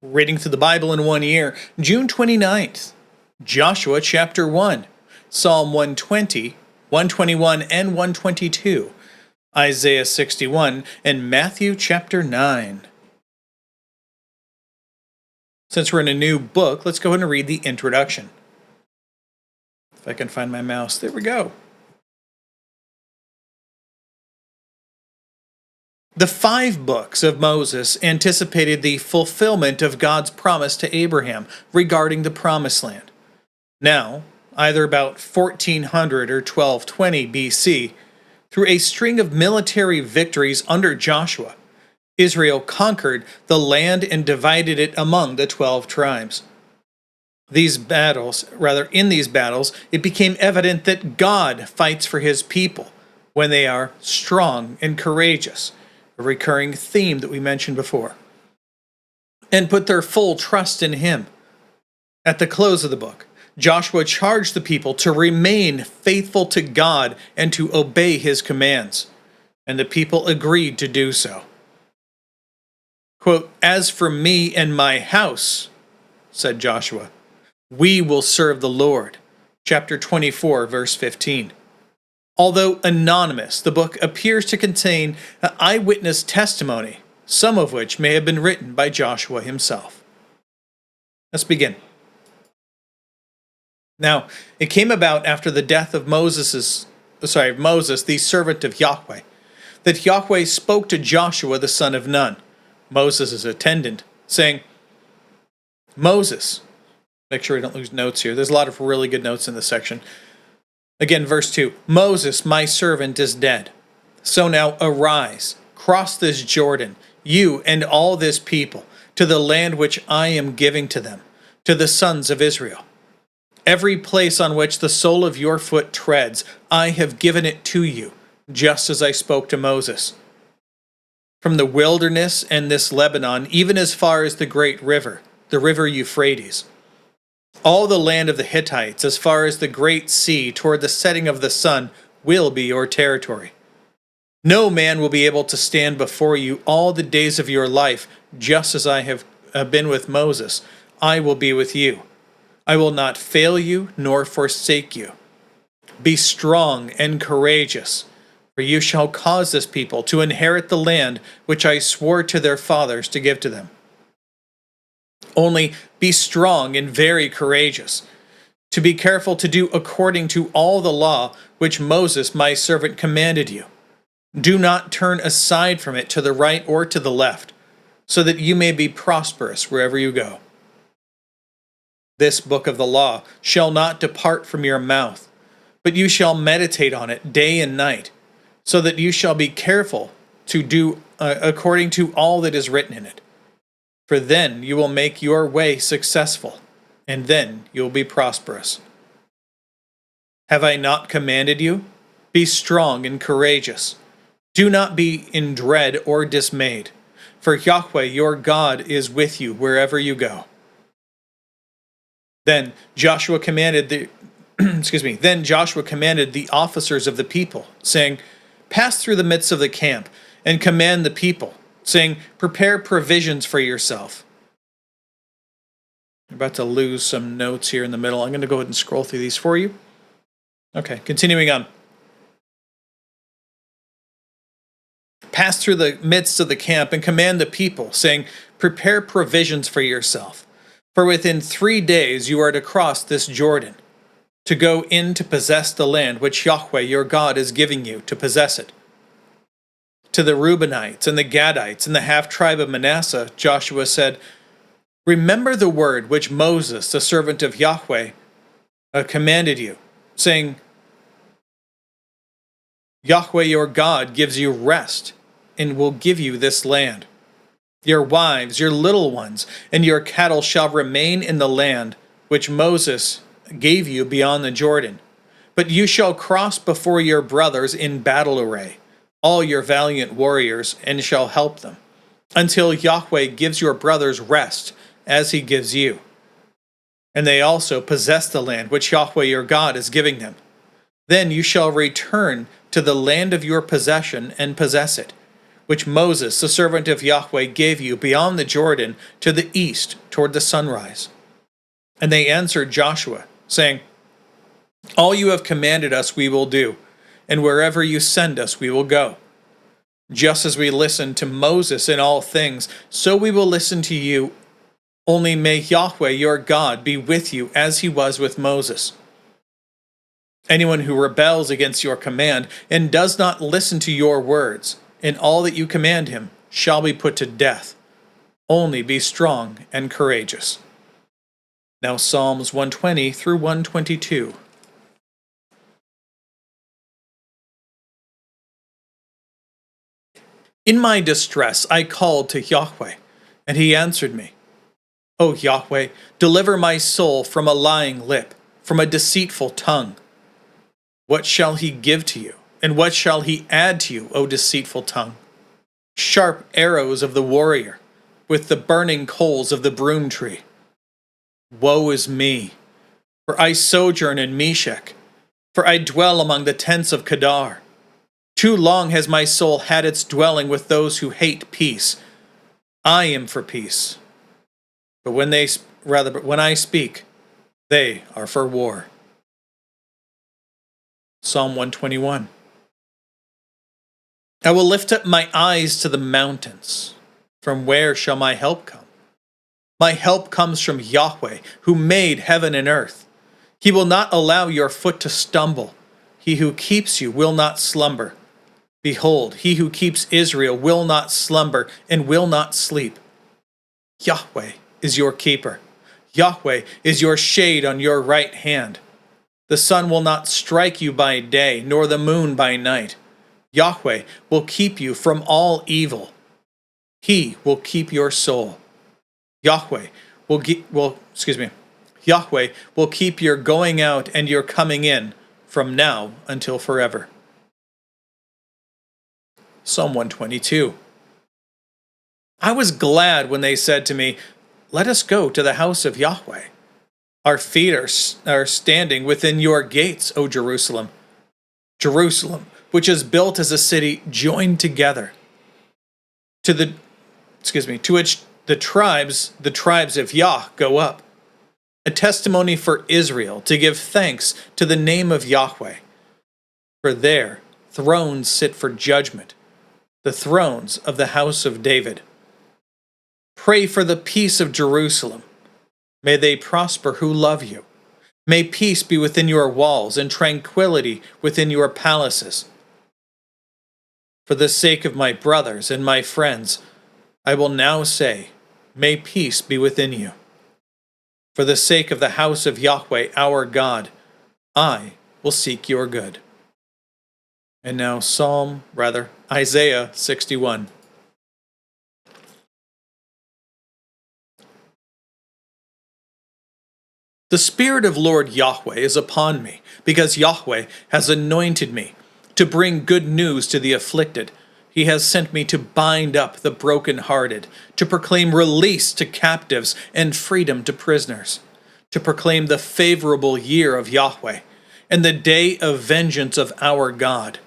Reading through the Bible in 1 year, June 29th, Joshua chapter 1, Psalm 120, 121, and 122, Isaiah 61, and Matthew chapter 9. Since we're in a new book, let's go ahead and read the introduction. If I can find my mouse, there we go. The 5 books of Moses anticipated the fulfillment of God's promise to Abraham regarding the Promised Land. Now, either about 1400 or 1220 BC, through a string of military victories under Joshua, Israel conquered the land and divided it among the 12 tribes. In these battles, it became evident that God fights for his people when they are strong and courageous, a recurring theme that we mentioned before, and put their full trust in him. At the close of the book, Joshua charged the people to remain faithful to God and to obey his commands, and the people agreed to do so. Quote, "As for me and my house," said Joshua, "we will serve the Lord." Chapter 24, verse 15. Although anonymous, the book appears to contain eyewitness testimony, some of which may have been written by Joshua himself. Let's begin. Now, it came about after the death of Moses, the servant of Yahweh, that Yahweh spoke to Joshua the son of Nun, Moses' attendant, saying, "Moses," make sure we don't lose notes here. There's a lot of really good notes in this section. Again, verse 2, "Moses, my servant, is dead. So now arise, cross this Jordan, you and all this people, to the land which I am giving to them, to the sons of Israel. Every place on which the sole of your foot treads, I have given it to you, just as I spoke to Moses. From the wilderness and this Lebanon, even as far as the great river, the river Euphrates, all the land of the Hittites, as far as the great sea toward the setting of the sun, will be your territory. No man will be able to stand before you all the days of your life, just as I have been with Moses. I will be with you. I will not fail you nor forsake you. Be strong and courageous, for you shall cause this people to inherit the land which I swore to their fathers to give to them. Only be strong and very courageous, to be careful to do according to all the law which Moses my servant commanded you. Do not turn aside from it to the right or to the left, so that you may be prosperous wherever you go. This book of the law shall not depart from your mouth, but you shall meditate on it day and night, so that you shall be careful to do according to all that is written in it. For then you will make your way successful, and then you will be prosperous. Have I not commanded you? Be strong and courageous. Do not be in dread or dismayed, for Yahweh your God is with you wherever you go." Then Joshua commanded the officers of the people, saying, "Pass through the midst of the camp and command the people, saying, prepare provisions for yourself." I'm about to lose some notes here in the middle. I'm going to go ahead and scroll through these for you. Okay, continuing on. "Pass through the midst of the camp and command the people, saying, prepare provisions for yourself. For within 3 days you are to cross this Jordan, to go in to possess the land which Yahweh your God is giving you to possess it." To the Reubenites and the Gadites and the half-tribe of Manasseh, Joshua said, "Remember the word which Moses, the servant of Yahweh, commanded you, saying, Yahweh your God gives you rest and will give you this land. Your wives, your little ones, and your cattle shall remain in the land which Moses gave you beyond the Jordan. But you shall cross before your brothers in battle array, all your valiant warriors, and shall help them, until Yahweh gives your brothers rest, as he gives you. And they also possess the land which Yahweh your God is giving them. Then you shall return to the land of your possession and possess it, which Moses, the servant of Yahweh, gave you beyond the Jordan to the east toward the sunrise. And they answered Joshua, saying, All you have commanded us we will do, and wherever you send us we will go. Just as we listened to Moses in all things, so we will listen to you. Only may Yahweh your God be with you as he was with Moses. Anyone who rebels against your command and does not listen to your words in all that you command him shall be put to death. Only be strong and courageous. Now Psalms 120 through 122. In my distress I called to Yahweh, and he answered me. O Yahweh, deliver my soul from a lying lip, from a deceitful tongue. What shall he give to you, and what shall he add to you, O deceitful tongue? Sharp arrows of the warrior, with the burning coals of the broom tree. Woe is me, for I sojourn in Meshech, for I dwell among the tents of Kedar. Too long has my soul had its dwelling with those who hate peace. I am for peace. But when I speak, they are for war. Psalm 121. I will lift up my eyes to the mountains. From where shall my help come? My help comes from Yahweh, who made heaven and earth. He will not allow your foot to stumble. He who keeps you will not slumber. Behold, he who keeps Israel will not slumber and will not sleep. Yahweh is your keeper. Yahweh is your shade on your right hand. The sun will not strike you by day, nor the moon by night. Yahweh will keep you from all evil. He will keep your soul. Yahweh will keep your going out and your coming in from now until forever. Psalm 122. I was glad when they said to me, Let us go to the house of Yahweh. Our feet are standing within your gates, O Jerusalem. Jerusalem, which is built as a city joined together. To which the tribes of Yah go up. A testimony for Israel to give thanks to the name of Yahweh. For there thrones sit for judgment, the thrones of the house of David. Pray for the peace of Jerusalem. May they prosper who love you. May peace be within your walls and tranquility within your palaces. For the sake of my brothers and my friends, I will now say, May peace be within you. For the sake of the house of Yahweh our God, I will seek your good. And now Isaiah 61. The Spirit of Lord Yahweh is upon me, because Yahweh has anointed me to bring good news to the afflicted. He has sent me to bind up the brokenhearted, to proclaim release to captives and freedom to prisoners, to proclaim the favorable year of Yahweh and the day of vengeance of our God,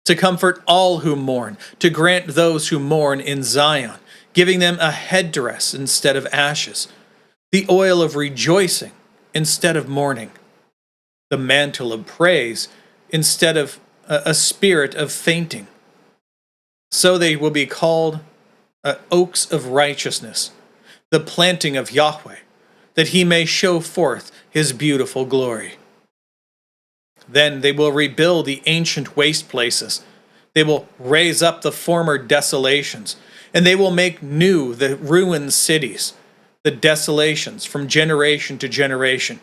to comfort all who mourn, to grant those who mourn in Zion, giving them a headdress instead of ashes, the oil of rejoicing instead of mourning, the mantle of praise instead of a spirit of fainting. So they will be called oaks of righteousness, the planting of Yahweh, that he may show forth his beautiful glory. Then they will rebuild the ancient waste places. They will raise up the former desolations, and they will make new the ruined cities, the desolations from generation to generation.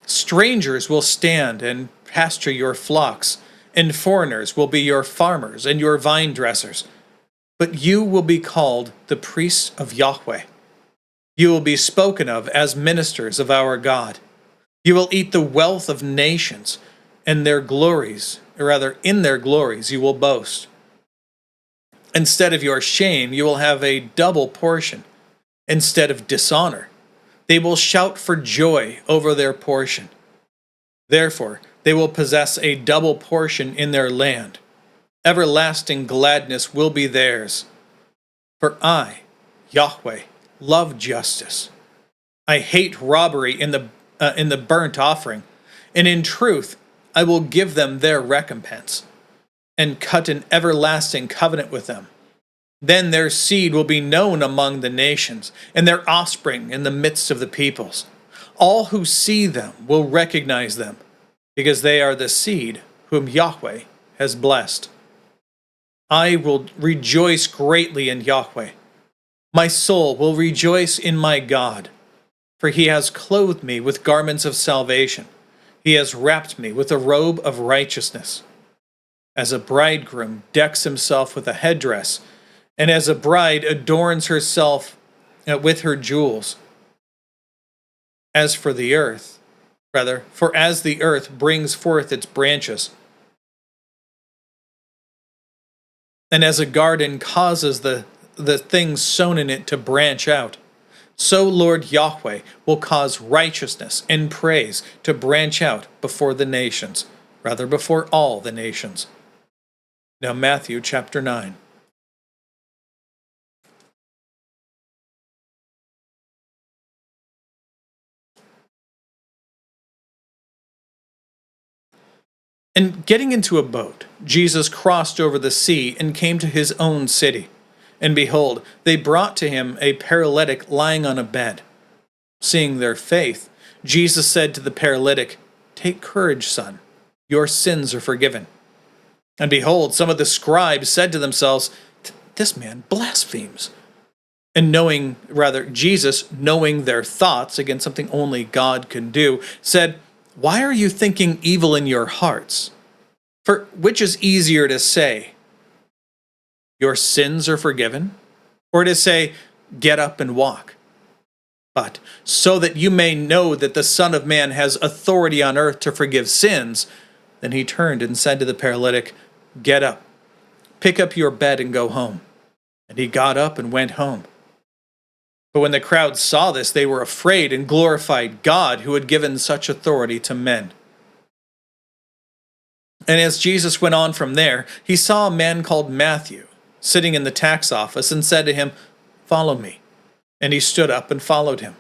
Strangers will stand and pasture your flocks, and foreigners will be your farmers and your vine dressers. But you will be called the priests of Yahweh. You will be spoken of as ministers of our God. You will eat the wealth of nations, and in their glories you will boast. Instead of your shame, you will have a double portion. Instead of dishonor, they will shout for joy over their portion. Therefore, they will possess a double portion in their land. Everlasting gladness will be theirs. For I, Yahweh, love justice. I hate robbery in the burnt offering, and in truth I will give them their recompense, and cut an everlasting covenant with them. Then their seed will be known among the nations, and their offspring in the midst of the peoples. All who see them will recognize them, because they are the seed whom Yahweh has blessed. I will rejoice greatly in Yahweh. My soul will rejoice in my God, for he has clothed me with garments of salvation. He has wrapped me with a robe of righteousness. As a bridegroom decks himself with a headdress, and as a bride adorns herself with her jewels. For as the earth brings forth its branches, and as a garden causes the things sown in it to branch out, so Lord Yahweh will cause righteousness and praise to branch out before all the nations. Now Matthew chapter 9. And getting into a boat, Jesus crossed over the sea and came to his own city. And behold, they brought to him a paralytic lying on a bed. Seeing their faith, Jesus said to the paralytic, "Take courage, son, your sins are forgiven." And behold, some of the scribes said to themselves, "This man blasphemes." And Jesus, knowing their thoughts, again, something only God can do, said, "Why are you thinking evil in your hearts? For which is easier to say, 'Your sins are forgiven,' or to say, 'Get up and walk'? But so that you may know that the Son of Man has authority on earth to forgive sins," then he turned and said to the paralytic, "Get up, pick up your bed and go home." And he got up and went home. But when the crowd saw this, they were afraid and glorified God, who had given such authority to men. And as Jesus went on from there, he saw a man called Matthew sitting in the tax office, and said to him, "Follow me." And he stood up and followed him.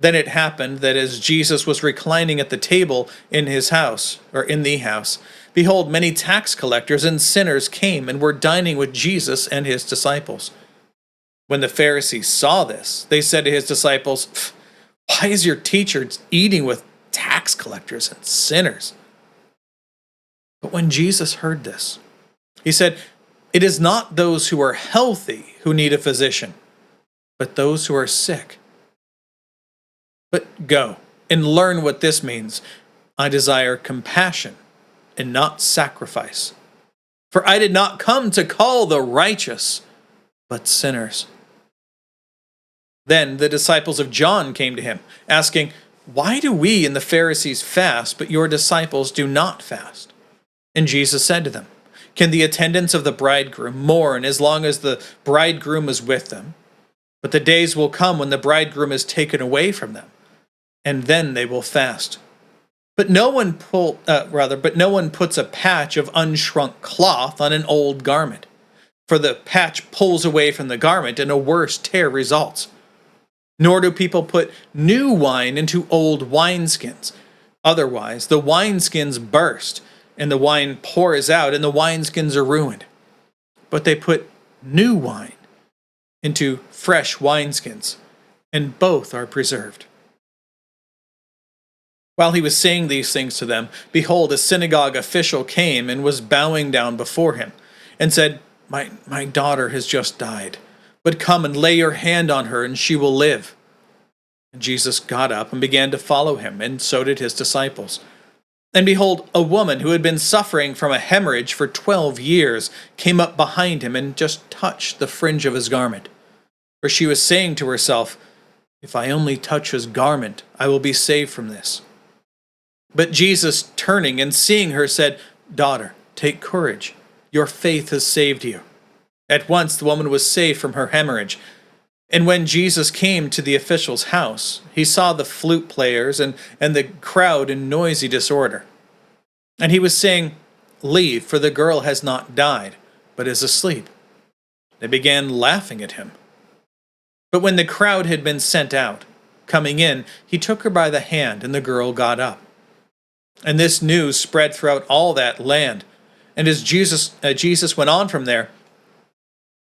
Then it happened that as Jesus was reclining at the table in the house, behold, many tax collectors and sinners came and were dining with Jesus and his disciples. When the Pharisees saw this, they said to his disciples, "Why is your teacher eating with tax collectors and sinners?" But when Jesus heard this, he said, "It is not those who are healthy who need a physician, but those who are sick. But go and learn what this means. I desire compassion and not sacrifice. For I did not come to call the righteous, but sinners." Then the disciples of John came to him, asking, "Why do we and the Pharisees fast, but your disciples do not fast?" And Jesus said to them, "Can the attendants of the bridegroom mourn as long as the bridegroom is with them? But the days will come when the bridegroom is taken away from them, and then they will fast. But no one puts a patch of unshrunk cloth on an old garment, for the patch pulls away from the garment, and a worse tear results. Nor do people put new wine into old wineskins. Otherwise, the wineskins burst, and the wine pours out, and the wineskins are ruined. But they put new wine into fresh wineskins, and both are preserved." While he was saying these things to them, behold, a synagogue official came and was bowing down before him, and said, My daughter has just died, but come and lay your hand on her, and she will live." And Jesus got up and began to follow him, and so did his disciples. And behold, a woman who had been suffering from a hemorrhage for 12 years came up behind him and just touched the fringe of his garment. For she was saying to herself, "If I only touch his garment, I will be saved from this." But Jesus, turning and seeing her, said, "Daughter, take courage. Your faith has saved you." At once the woman was saved from her hemorrhage. And when Jesus came to the official's house, he saw the flute players and the crowd in noisy disorder. And he was saying, leave, for the girl has not died, but is asleep." They began laughing at him. But when the crowd had been sent out, coming in, he took her by the hand, and the girl got up. And this news spread throughout all that land. And as Jesus went on from there,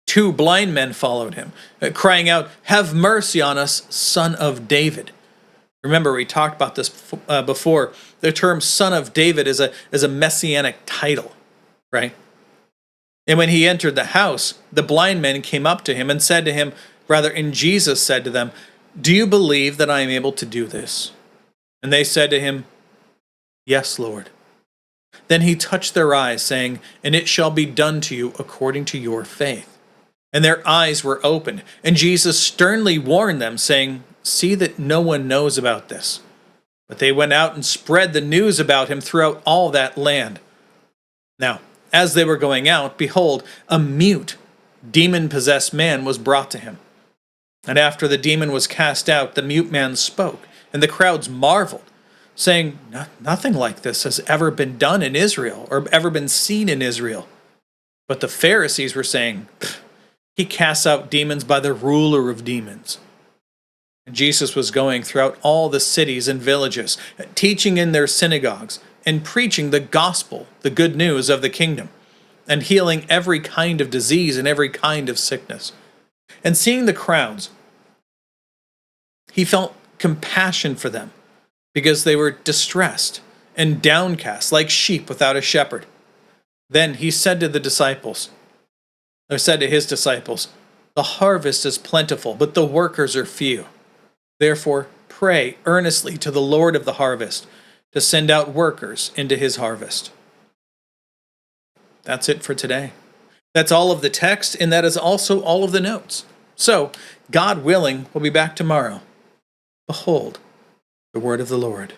2 blind men followed him, crying out, "Have mercy on us, Son of David." Remember, we talked about this before. The term Son of David is a messianic title, right? And when he entered the house, the blind men came up to him and said to him, and Jesus said to them, "Do you believe that I am able to do this?" And they said to him, "Yes, Lord." Then he touched their eyes, saying, "And it shall be done to you according to your faith." And their eyes were opened, and Jesus sternly warned them, saying, "See that no one knows about this." But they went out and spread the news about him throughout all that land. Now, as they were going out, behold, a mute, demon-possessed man was brought to him. And after the demon was cast out, the mute man spoke, and the crowds marveled, saying, "Nothing like this has ever been done in Israel, or ever been seen in Israel." But the Pharisees were saying, "He casts out demons by the ruler of demons." And Jesus was going throughout all the cities and villages, teaching in their synagogues, and preaching the gospel, the good news of the kingdom, and healing every kind of disease and every kind of sickness. And seeing the crowds, he felt compassion for them, because they were distressed and downcast like sheep without a shepherd. Then he said to his disciples, "The harvest is plentiful, but the workers are few. Therefore, pray earnestly to the Lord of the harvest to send out workers into his harvest." That's it for today. That's all of the text, and that is also all of the notes. So, God willing, we'll be back tomorrow. Behold, the word of the Lord.